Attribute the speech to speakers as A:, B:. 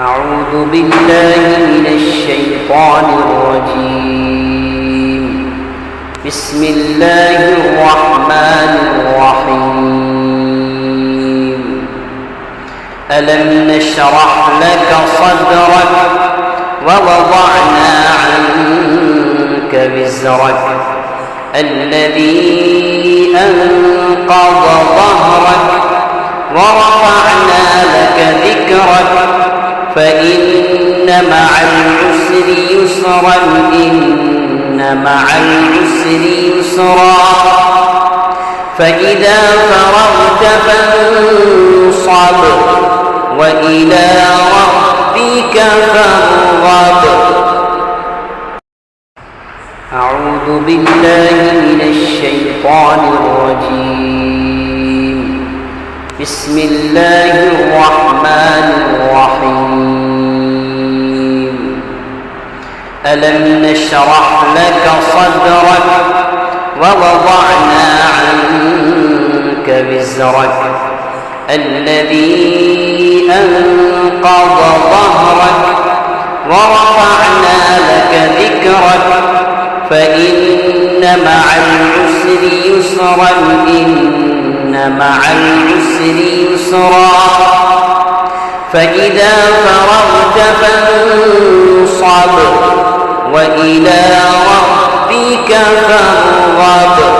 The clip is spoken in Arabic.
A: أعوذ بالله من الشيطان الرجيم. بسم الله الرحمن الرحيم. ألم نشرح لك صدرك ووضعنا عنك وزرك الذي أنقض ظهرك ورفعنا لك ذكرك فإن مع العسر يسرا إن مع العسر يسرا فإذا فرغت فانصب وإلى ربك فارغب. أعوذ بالله من الشيطان الرجيم. بسم الله الرحمن الرحيم. ألم نشرح لك صدرك ووضعنا عنك وزرك الذي أنقض ظهرك ورفعنا لك ذكرك فإن مع العسر يسرا إن مع العسر يسرا فإذا فرغت فانصب وإلى ربك فارغب.